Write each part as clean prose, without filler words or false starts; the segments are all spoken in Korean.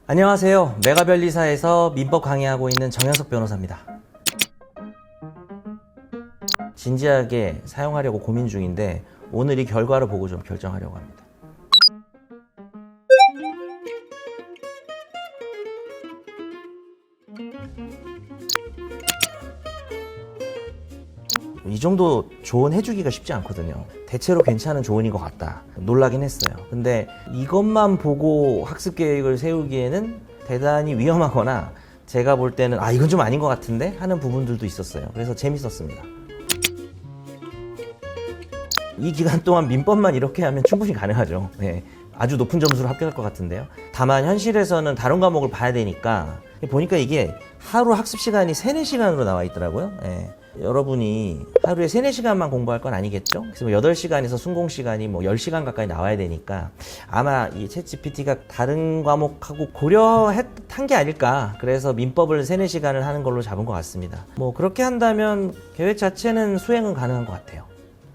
안녕하세요. 메가변리사에서 민법 강의하고 있는 정현석 변호사입니다. 진지하게 사용하려고 고민 중인데 오늘 이 결과를 보고 좀 결정하려고 합니다. 이 정도 조언 해주기가 쉽지 않거든요. 대체로 괜찮은 조언인 것 같다. 놀라긴 했어요. 근데 이것만 보고 학습 계획을 세우기에는 대단히 위험하거나 제가 볼 때는 이건 좀 아닌 것 같은데 하는 부분들도 있었어요. 그래서 재밌었습니다. 이 기간 동안 민법만 이렇게 하면 충분히 가능하죠. 네. 아주 높은 점수로 합격할 것 같은데요. 다만 현실에서는 다른 과목을 봐야 되니까 보니까 이게 하루 학습 시간이 3-4시간으로 나와 있더라고요. 네. 여러분이 하루에 3-4시간만 공부할 건 아니겠죠? 그래서 8시간에서 순공 시간이 10시간 가까이 나와야 되니까 아마 이 챗GPT가 다른 과목하고 고려한 게 아닐까. 그래서 민법을 3-4시간을 하는 걸로 잡은 것 같습니다. 그렇게 한다면 계획 자체는 수행은 가능한 것 같아요.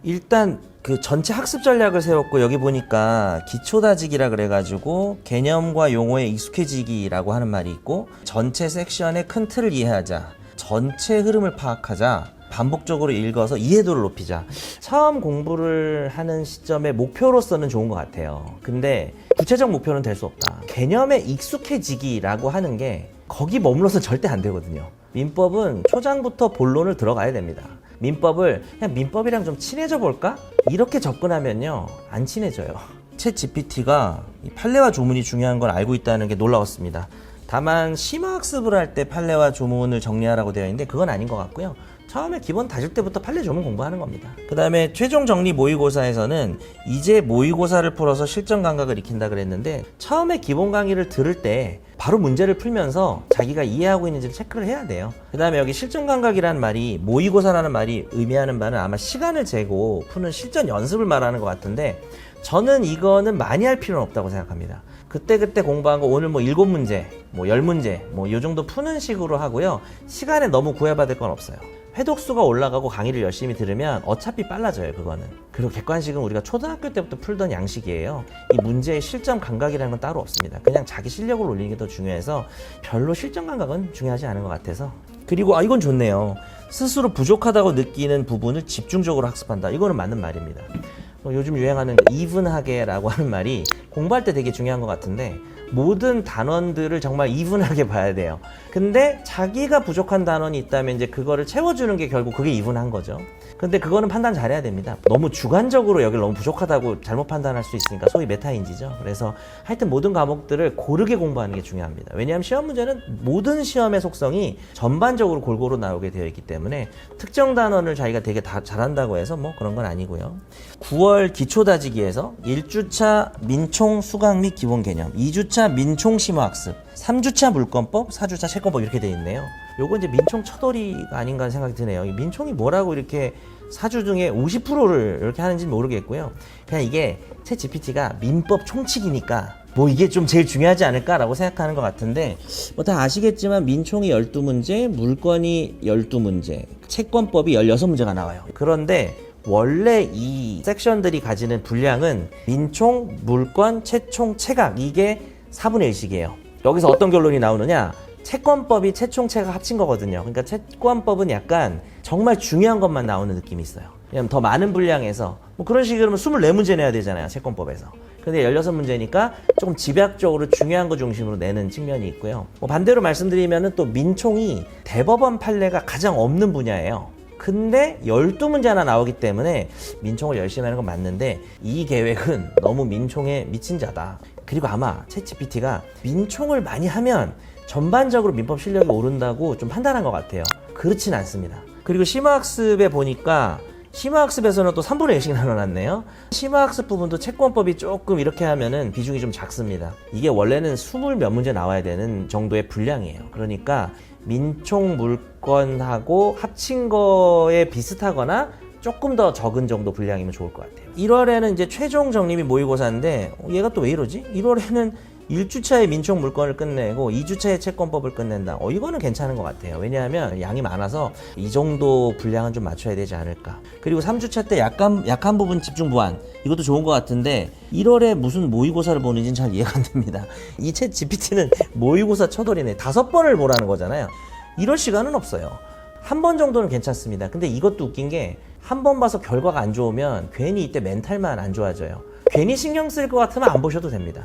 일단 그 전체 학습 전략을 세웠고 여기 보니까 기초다지기라 그래가지고 개념과 용어에 익숙해지기라고 하는 말이 있고 전체 섹션의 큰 틀을 이해하자, 전체 흐름을 파악하자, 반복적으로 읽어서 이해도를 높이자. 처음 공부를 하는 시점에 목표로서는 좋은 것 같아요. 근데 구체적 목표는 될 수 없다. 개념에 익숙해지기라고 하는 게 거기 머물러서 절대 안 되거든요. 민법은 초장부터 본론을 들어가야 됩니다. 민법을 그냥 민법이랑 좀 친해져 볼까? 이렇게 접근하면요 안 친해져요. 챗 GPT가 판례와 조문이 중요한 걸 알고 있다는 게 놀라웠습니다. 다만 심화학습을 할 때 판례와 조문을 정리하라고 되어 있는데 그건 아닌 것 같고요. 처음에 기본 다질 때부터 판례 조문 공부하는 겁니다. 그 다음에 최종 정리 모의고사에서는 이제 모의고사를 풀어서 실전 감각을 익힌다 그랬는데 처음에 기본 강의를 들을 때 바로 문제를 풀면서 자기가 이해하고 있는지를 체크를 해야 돼요. 그 다음에 여기 실전 감각이라는 말이, 모의고사라는 말이 의미하는 바는 아마 시간을 재고 푸는 실전 연습을 말하는 것 같은데 저는 이거는 많이 할 필요는 없다고 생각합니다. 그때 공부한 거 오늘 7문제, 10문제, 요 정도 푸는 식으로 하고요. 시간에 너무 구애받을 건 없어요. 회독수가 올라가고 강의를 열심히 들으면 어차피 빨라져요, 그거는. 그리고 객관식은 우리가 초등학교 때부터 풀던 양식이에요. 이 문제의 실전 감각이라는 건 따로 없습니다. 그냥 자기 실력을 올리는 게 더 중요해서 별로 실전 감각은 중요하지 않은 것 같아서. 그리고 이건 좋네요. 스스로 부족하다고 느끼는 부분을 집중적으로 학습한다. 이거는 맞는 말입니다. 요즘 유행하는 이분하게라고 하는 말이 공부할 때 되게 중요한 것 같은데 모든 단원들을 정말 이분하게 봐야 돼요. 근데 자기가 부족한 단원이 있다면 이제 그거를 채워주는 게 결국 그게 이분한 거죠. 근데 그거는 판단 잘해야 됩니다. 너무 주관적으로 여기를 너무 부족하다고 잘못 판단할 수 있으니까 소위 메타인지죠. 그래서 하여튼 모든 과목들을 고르게 공부하는 게 중요합니다. 왜냐하면 시험 문제는 모든 시험의 속성이 전반적으로 골고루 나오게 되어 있기 때문에 특정 단원을 자기가 되게 다 잘한다고 해서 그런 건 아니고요. 9월 기초다지기에서 1주차 민총 수강 및 기본 개념, 2주차 민총 심화학습, 3주차 물권법, 4주차 채권법 이렇게 되어 있네요. 요거 이제 민총 첫돌이가 아닌가 하는 생각이 드네요. 이 민총이 뭐라고 이렇게 4주 중에 50%를 이렇게 하는지는 모르겠고요. 그냥 이게 챗 GPT가 민법 총칙이니까 이게 좀 제일 중요하지 않을까라고 생각하는 것 같은데 다 아시겠지만 민총이 12문제, 물권이 12문제, 채권법이 16문제가 나와요. 그런데 원래 이 섹션들이 가지는 분량은 민총, 물권, 채총, 채각 이게 4분의 1씩이에요. 여기서 어떤 결론이 나오느냐? 채권법이 채총, 채각 합친 거거든요. 그러니까 채권법은 약간 정말 중요한 것만 나오는 느낌이 있어요. 왜냐면 더 많은 분량에서 그런 식으로 24문제 내야 되잖아요. 채권법에서. 근데 16문제니까 조금 집약적으로 중요한 거 중심으로 내는 측면이 있고요. 반대로 말씀드리면은 또 민총이 대법원 판례가 가장 없는 분야예요. 근데 12문제 하나 나오기 때문에 민총을 열심히 하는 건 맞는데 이 계획은 너무 민총에 미친 자다. 그리고 아마 챗GPT가 민총을 많이 하면 전반적으로 민법 실력이 오른다고 좀 판단한 것 같아요. 그렇진 않습니다. 그리고 심화학습에 보니까 심화학습에서는 또 3분의 1씩 나눠놨네요. 심화학습 부분도 채권법이 조금 이렇게 하면은 비중이 좀 작습니다. 이게 원래는 20 몇 문제 나와야 되는 정도의 분량이에요. 그러니까 민총 물권하고 합친 거에 비슷하거나 조금 더 적은 정도 분량이면 좋을 것 같아요. 1월에는 이제 최종 정리 및 모의고사인데 얘가 또 왜 이러지? 1월에는 1주차에 민총 물건을 끝내고 2주차에 채권법을 끝낸다. 이거는 괜찮은 것 같아요. 왜냐하면 양이 많아서 이 정도 분량은 좀 맞춰야 되지 않을까. 그리고 3주차 때 약한 부분 집중 보완. 이것도 좋은 것 같은데 1월에 무슨 모의고사를 보는지는 잘 이해가 안 됩니다. 이 챗 GPT는 모의고사 쳐돌이네. 5번을 보라는 거잖아요. 이럴 시간은 없어요. 한 번 정도는 괜찮습니다. 근데 이것도 웃긴 게 한 번 봐서 결과가 안 좋으면 괜히 이때 멘탈만 안 좋아져요. 괜히 신경 쓸 것 같으면 안 보셔도 됩니다.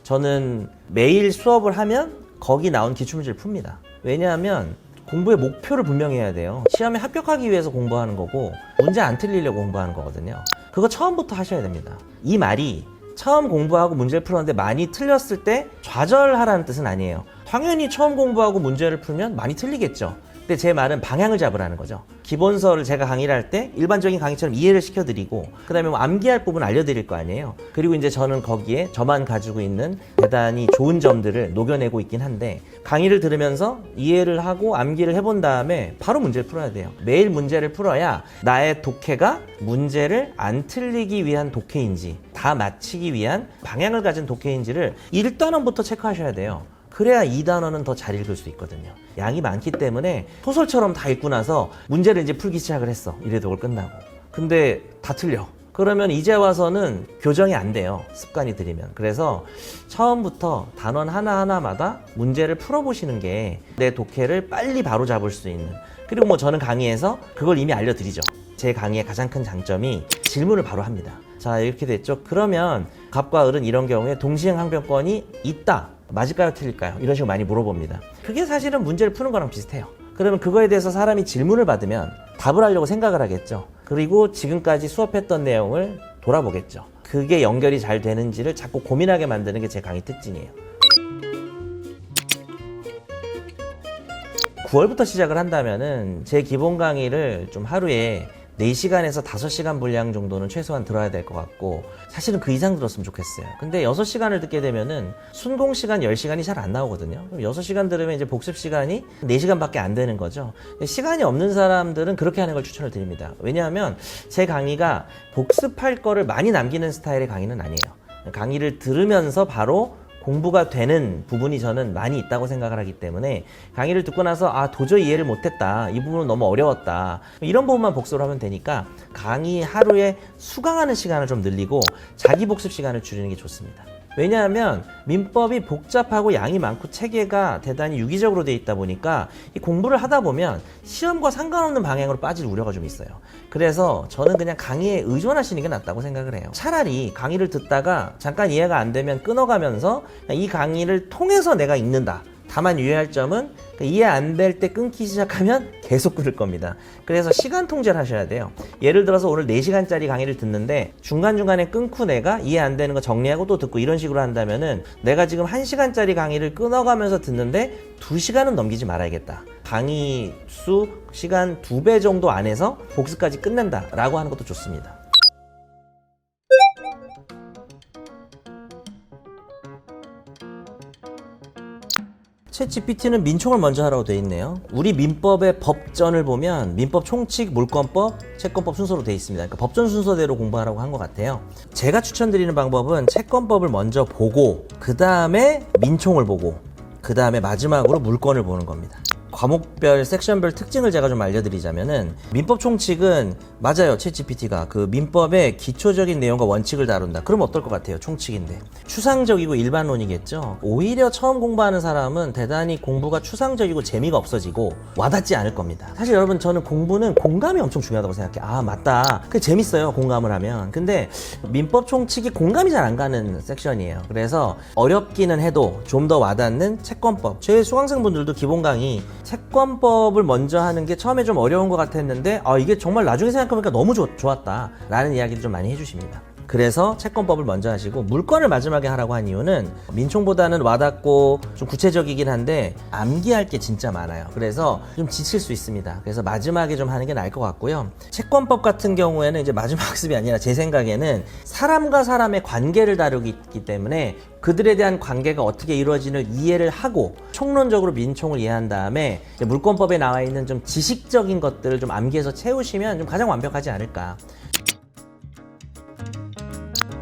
저는 매일 수업을 하면 거기 나온 기출문제를 풉니다. 왜냐하면 공부의 목표를 분명히 해야 돼요. 시험에 합격하기 위해서 공부하는 거고 문제 안 틀리려고 공부하는 거거든요. 그거 처음부터 하셔야 됩니다. 이 말이 처음 공부하고 문제를 풀었는데 많이 틀렸을 때 좌절하라는 뜻은 아니에요. 당연히 처음 공부하고 문제를 풀면 많이 틀리겠죠. 근데 제 말은 방향을 잡으라는 거죠. 기본서를 제가 강의를 할 때 일반적인 강의처럼 이해를 시켜드리고 그 다음에 뭐 암기할 부분 알려드릴 거 아니에요. 그리고 이제 저는 거기에 저만 가지고 있는 대단히 좋은 점들을 녹여내고 있긴 한데 강의를 들으면서 이해를 하고 암기를 해본 다음에 바로 문제를 풀어야 돼요. 매일 문제를 풀어야 나의 독해가 문제를 안 틀리기 위한 독해인지 다 맞히기 위한 방향을 가진 독해인지를 1단원부터 체크하셔야 돼요. 그래야 2단원은 더 잘 읽을 수 있거든요. 양이 많기 때문에 소설처럼 다 읽고 나서 문제를 이제 풀기 시작을 했어. 이래도 그걸 끝나고. 근데 다 틀려. 그러면 이제 와서는 교정이 안 돼요. 습관이 들이면. 그래서 처음부터 단원 하나하나마다 문제를 풀어보시는 게 내 독해를 빨리 바로 잡을 수 있는. 그리고 뭐 저는 강의에서 그걸 이미 알려드리죠. 제 강의의 가장 큰 장점이 질문을 바로 합니다. 자, 이렇게 됐죠. 그러면 갑과 을은 이런 경우에 동시행 항변권이 있다. 맞을까요? 틀릴까요? 이런 식으로 많이 물어봅니다. 그게 사실은 문제를 푸는 거랑 비슷해요. 그러면 그거에 대해서 사람이 질문을 받으면 답을 하려고 생각을 하겠죠. 그리고 지금까지 수업했던 내용을 돌아보겠죠. 그게 연결이 잘 되는지를 자꾸 고민하게 만드는 게 제 강의 특징이에요. 9월부터 시작을 한다면은 제 기본 강의를 좀 하루에 4시간에서 5시간 분량 정도는 최소한 들어야 될 것 같고 사실은 그 이상 들었으면 좋겠어요. 근데 6시간을 듣게 되면은 순공 시간 10시간이 잘 안 나오거든요. 그럼 6시간 들으면 이제 복습 시간이 4시간밖에 안 되는 거죠. 시간이 없는 사람들은 그렇게 하는 걸 추천을 드립니다. 왜냐하면 제 강의가 복습할 거를 많이 남기는 스타일의 강의는 아니에요. 강의를 들으면서 바로 공부가 되는 부분이 저는 많이 있다고 생각을 하기 때문에 강의를 듣고 나서 도저히 이해를 못했다. 이 부분은 너무 어려웠다. 이런 부분만 복습을 하면 되니까 강의 하루에 수강하는 시간을 좀 늘리고 자기 복습 시간을 줄이는 게 좋습니다. 왜냐하면 민법이 복잡하고 양이 많고 체계가 대단히 유기적으로 되어 있다 보니까 이 공부를 하다 보면 시험과 상관없는 방향으로 빠질 우려가 좀 있어요. 그래서 저는 그냥 강의에 의존하시는 게 낫다고 생각을 해요. 차라리 강의를 듣다가 잠깐 이해가 안 되면 끊어가면서 이 강의를 통해서 내가 읽는다. 다만 유의할 점은 이해 안 될 때 끊기 시작하면 계속 끊을 겁니다. 그래서 시간 통제를 하셔야 돼요. 예를 들어서 오늘 4시간짜리 강의를 듣는데 중간중간에 끊고 내가 이해 안 되는 거 정리하고 또 듣고 이런 식으로 한다면은 내가 지금 1시간짜리 강의를 끊어가면서 듣는데 2시간은 넘기지 말아야겠다. 강의 수 시간 2배 정도 안에서 복습까지 끝낸다 라고 하는 것도 좋습니다. 챗 GPT는 민총을 먼저 하라고 되어 있네요. 우리 민법의 법전을 보면 민법 총칙, 물권법, 채권법 순서로 되어 있습니다. 그러니까 법전 순서대로 공부하라고 한 것 같아요. 제가 추천드리는 방법은 채권법을 먼저 보고 그 다음에 민총을 보고 그 다음에 마지막으로 물권을 보는 겁니다. 과목별, 섹션별 특징을 제가 좀 알려드리자면은 민법 총칙은 맞아요. 챗 GPT가 그 민법의 기초적인 내용과 원칙을 다룬다. 그럼 어떨 것 같아요? 총칙인데 추상적이고 일반론이겠죠. 오히려 처음 공부하는 사람은 대단히 공부가 추상적이고 재미가 없어지고 와닿지 않을 겁니다. 사실 여러분 저는 공부는 공감이 엄청 중요하다고 생각해요. 맞다. 그게 재밌어요. 공감을 하면. 근데 민법 총칙이 공감이 잘 안 가는 섹션이에요. 그래서 어렵기는 해도 좀 더 와닿는 채권법. 제 수강생분들도 기본 강의 채권법을 먼저 하는 게 처음에 좀 어려운 것 같았는데 이게 정말 나중에 생각해보니까 너무 좋았다 라는 이야기를 좀 많이 해주십니다. 그래서 채권법을 먼저 하시고 물권을 마지막에 하라고 한 이유는 민총보다는 와닿고 좀 구체적이긴 한데 암기할 게 진짜 많아요. 그래서 좀 지칠 수 있습니다. 그래서 마지막에 좀 하는 게 나을 것 같고요. 채권법 같은 경우에는 이제 마지막 학습이 아니라 제 생각에는 사람과 사람의 관계를 다루기 때문에 그들에 대한 관계가 어떻게 이루어지는 이해를 하고 총론적으로 민총을 이해한 다음에 물권법에 나와 있는 좀 지식적인 것들을 좀 암기해서 채우시면 좀 가장 완벽하지 않을까.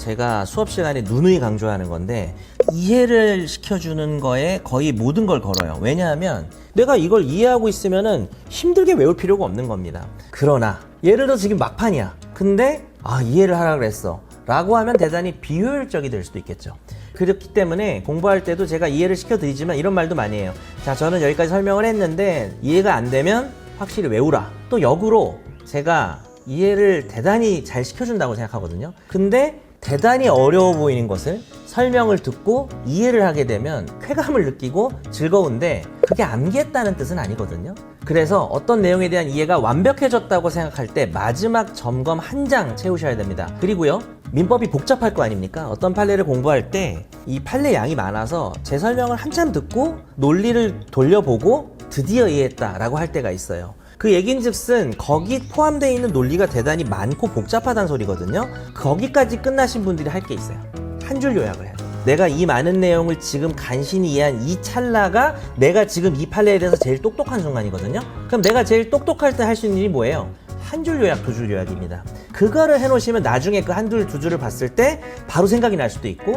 제가 수업 시간에 누누이 강조하는 건데 이해를 시켜주는 거에 거의 모든 걸 걸어요. 왜냐하면 내가 이걸 이해하고 있으면은 힘들게 외울 필요가 없는 겁니다. 그러나 예를 들어 지금 막판이야. 근데 이해를 하라 그랬어 라고 하면 대단히 비효율적이 될 수도 있겠죠. 그렇기 때문에 공부할 때도 제가 이해를 시켜드리지만 이런 말도 많이 해요. 자, 저는 여기까지 설명을 했는데 이해가 안 되면 확실히 외우라. 또 역으로 제가 이해를 대단히 잘 시켜준다고 생각하거든요. 근데 대단히 어려워 보이는 것을 설명을 듣고 이해를 하게 되면 쾌감을 느끼고 즐거운데 그게 암기했다는 뜻은 아니거든요. 그래서 어떤 내용에 대한 이해가 완벽해졌다고 생각할 때 마지막 점검 한 장 채우셔야 됩니다. 그리고요, 민법이 복잡할 거 아닙니까? 어떤 판례를 공부할 때 이 판례 양이 많아서 제 설명을 한참 듣고 논리를 돌려보고 드디어 이해했다라고 할 때가 있어요. 그 얘긴즉슨 거기 포함되어 있는 논리가 대단히 많고 복잡하다는 소리거든요. 거기까지 끝나신 분들이 할 게 있어요. 한 줄 요약을 해요. 내가 이 많은 내용을 지금 간신히 이해한 이 찰나가 내가 지금 이 판례에 대해서 제일 똑똑한 순간이거든요. 그럼 내가 제일 똑똑할 때 할 수 있는 일이 뭐예요? 한 줄 요약, 두 줄 요약입니다. 그거를 해놓으시면 나중에 그 한 줄, 두 줄을 봤을 때 바로 생각이 날 수도 있고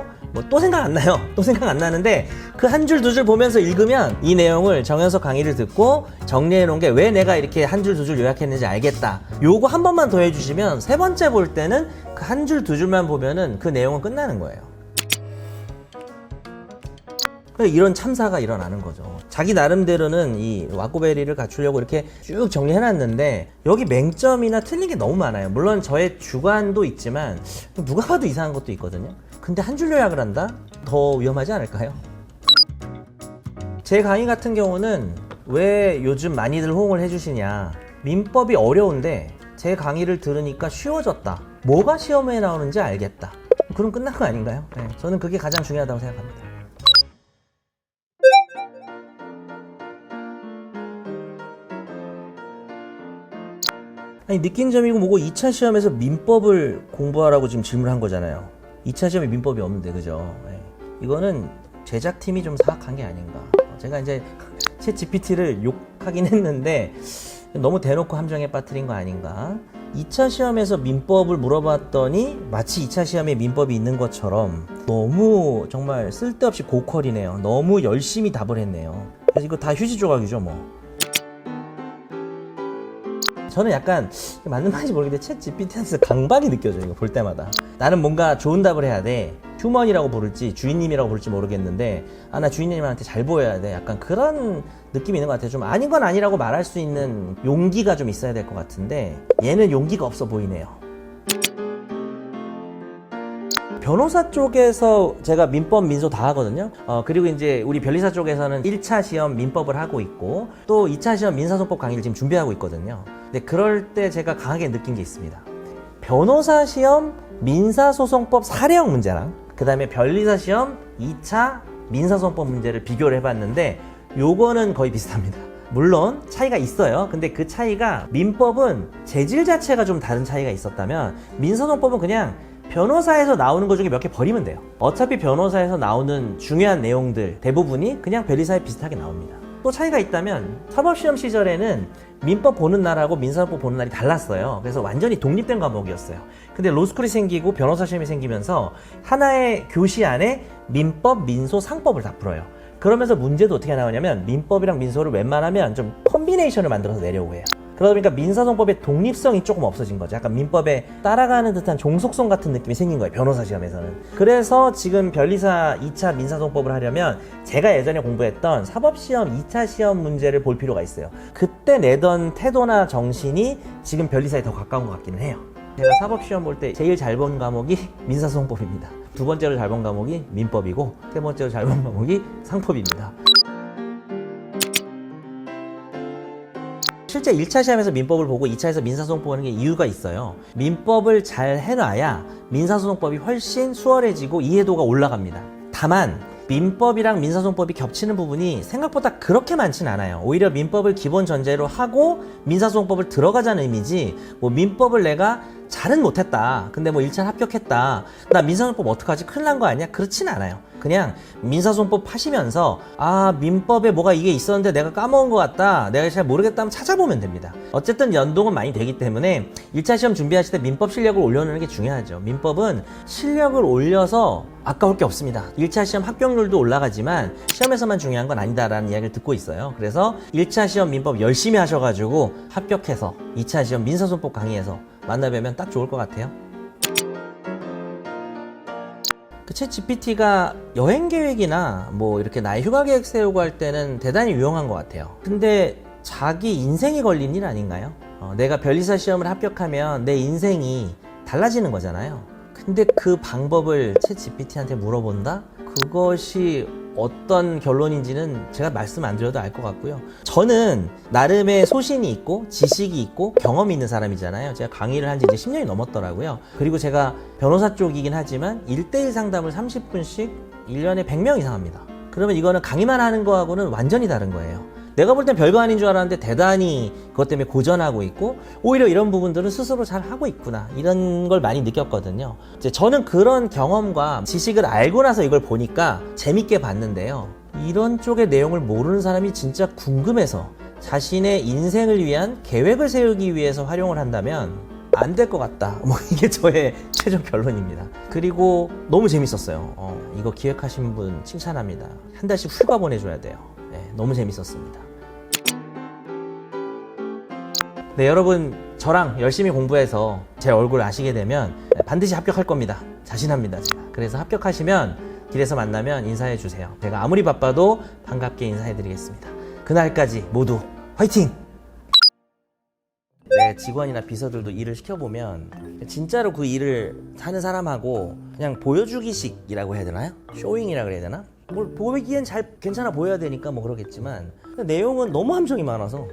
또 생각 안 나요. 또 생각 안 나는데 그 한 줄, 두 줄 보면서 읽으면 이 내용을 정현석 강의를 듣고 정리해 놓은 게 왜 내가 이렇게 한 줄, 두 줄 요약했는지 알겠다. 요거 한 번만 더 해주시면 세 번째 볼 때는 그 한 줄, 두 줄만 보면은 그 내용은 끝나는 거예요. 이런 참사가 일어나는 거죠. 자기 나름대로는 이 와꾸베리를 갖추려고 이렇게 쭉 정리해놨는데 여기 맹점이나 틀린 게 너무 많아요. 물론 저의 주관도 있지만 누가 봐도 이상한 것도 있거든요. 근데 한 줄 요약을 한다? 더 위험하지 않을까요? 제 강의 같은 경우는 왜 요즘 많이들 호응을 해주시냐, 민법이 어려운데 제 강의를 들으니까 쉬워졌다, 뭐가 시험에 나오는지 알겠다, 그럼 끝난 거 아닌가요? 네, 저는 그게 가장 중요하다고 생각합니다. 아니, 느낀 점이고 뭐고 2차 시험에서 민법을 공부하라고 지금 질문한 거잖아요. 2차 시험에 민법이 없는데, 그죠? 네. 이거는 제작팀이 좀 사악한 게 아닌가. 제가 이제 챗 GPT를 욕하긴 했는데 너무 대놓고 함정에 빠뜨린 거 아닌가. 2차 시험에서 민법을 물어봤더니 마치 2차 시험에 민법이 있는 것처럼 너무 정말 쓸데없이 고퀄이네요. 너무 열심히 답을 했네요. 그래서 이거 다 휴지 조각이죠, 뭐. 저는 약간 맞는 말인지 모르겠는데 챗 GPT한테서 강박이 느껴져요. 이거 볼 때마다. 나는 뭔가 좋은 답을 해야 돼. 휴먼이라고 부를지 주인님이라고 부를지 모르겠는데 나 주인님한테 잘 보여야 돼. 약간 그런 느낌이 있는 것 같아요. 좀 아닌 건 아니라고 말할 수 있는 용기가 좀 있어야 될 것 같은데 얘는 용기가 없어 보이네요. 변호사 쪽에서 제가 민법, 민소 다 하거든요. 그리고 이제 우리 변리사 쪽에서는 1차 시험 민법을 하고 있고 또 2차 시험 민사소송법 강의를 지금 준비하고 있거든요. 근데 그럴 때 제가 강하게 느낀 게 있습니다. 변호사 시험 민사소송법 사례형 문제랑 그 다음에 변리사 시험 2차 민사소송법 문제를 비교를 해봤는데 요거는 거의 비슷합니다. 물론 차이가 있어요. 근데 그 차이가 민법은 재질 자체가 좀 다른 차이가 있었다면 민사소송법은 그냥 변호사에서 나오는 것 중에 몇 개 버리면 돼요. 어차피 변호사에서 나오는 중요한 내용들 대부분이 그냥 변리사에 비슷하게 나옵니다. 또 차이가 있다면 사법시험 시절에는 민법 보는 날하고 민사소송법 보는 날이 달랐어요. 그래서 완전히 독립된 과목이었어요. 근데 로스쿨이 생기고 변호사 시험이 생기면서 하나의 교시 안에 민법, 민소, 상법을 다 풀어요. 그러면서 문제도 어떻게 나오냐면 민법이랑 민소를 웬만하면 좀 컴비네이션을 만들어서 내려고 해요. 그러다 보니까 민사소송법의 독립성이 조금 없어진 거죠. 약간 민법에 따라가는 듯한 종속성 같은 느낌이 생긴 거예요. 변호사 시험에서는. 그래서 지금 변리사 2차 민사소송법을 하려면 제가 예전에 공부했던 사법시험 2차 시험 문제를 볼 필요가 있어요. 그때 내던 태도나 정신이 지금 변리사에 더 가까운 것 같기는 해요. 제가 사법시험 볼 때 제일 잘 본 과목이 민사소송법입니다. 두 번째로 잘 본 과목이 민법이고 세 번째로 잘 본 과목이 상법입니다. 실제 1차 시험에서 민법을 보고 2차에서 민사소송법 보는 게 이유가 있어요. 민법을 잘 해놔야 민사소송법이 훨씬 수월해지고 이해도가 올라갑니다. 다만 민법이랑 민사소송법이 겹치는 부분이 생각보다 그렇게 많지는 않아요. 오히려 민법을 기본 전제로 하고 민사소송법을 들어가자는 의미지 뭐 민법을 내가 잘은 못했다. 근데 뭐 1차 합격했다. 나 민사소송법 어떡하지? 큰일 난 거 아니야? 그렇진 않아요. 그냥 민사소송법 하시면서 아 민법에 뭐가 이게 있었는데 내가 까먹은 것 같다, 내가 잘 모르겠다 하면 찾아보면 됩니다. 어쨌든 연동은 많이 되기 때문에 1차 시험 준비하실 때 민법 실력을 올려놓는 게 중요하죠. 민법은 실력을 올려서 아까울 게 없습니다. 1차 시험 합격률도 올라가지만 시험에서만 중요한 건 아니다라는 이야기를 듣고 있어요. 그래서 1차 시험 민법 열심히 하셔가지고 합격해서 2차 시험 민사소송법 강의에서 만나뵈면 딱 좋을 것 같아요. 그 챗 GPT가 여행 계획이나 뭐 이렇게 나의 휴가 계획 세우고 할 때는 대단히 유용한 것 같아요. 근데 자기 인생이 걸린 일 아닌가요? 내가 변리사 시험을 합격하면 내 인생이 달라지는 거잖아요. 근데 그 방법을 챗 GPT한테 물어본다? 그것이 어떤 결론인지는 제가 말씀 안 드려도 알 것 같고요. 저는 나름의 소신이 있고 지식이 있고 경험이 있는 사람이잖아요. 제가 강의를 한 지 이제 10년이 넘었더라고요. 그리고 제가 변호사 쪽이긴 하지만 1대1 상담을 30분씩 1년에 100명 이상 합니다. 그러면 이거는 강의만 하는 거하고는 완전히 다른 거예요. 내가 볼 땐 별거 아닌 줄 알았는데 대단히 그것 때문에 고전하고 있고 오히려 이런 부분들은 스스로 잘 하고 있구나, 이런 걸 많이 느꼈거든요. 이제 저는 그런 경험과 지식을 알고 나서 이걸 보니까 재밌게 봤는데요. 이런 쪽의 내용을 모르는 사람이 진짜 궁금해서 자신의 인생을 위한 계획을 세우기 위해서 활용을 한다면 안 될 것 같다. 뭐 이게 저의 최종 결론입니다. 그리고 너무 재밌었어요. 이거 기획하신 분 칭찬합니다. 한 달씩 휴가 보내줘야 돼요. 네, 너무 재밌었습니다. 네, 여러분 저랑 열심히 공부해서 제 얼굴 아시게 되면 반드시 합격할 겁니다. 자신합니다, 제가. 그래서 합격하시면 길에서 만나면 인사해 주세요. 제가 아무리 바빠도 반갑게 인사해 드리겠습니다. 그날까지 모두 화이팅! 내 직원이나 비서들도 일을 시켜보면 진짜로 그 일을 하는 사람하고 그냥 보여주기식이라고 해야 되나요? 쇼잉이라고 해야 되나? 뭘 보기엔 잘 괜찮아 보여야 되니까 뭐 그러겠지만 내용은 너무 함정이 많아서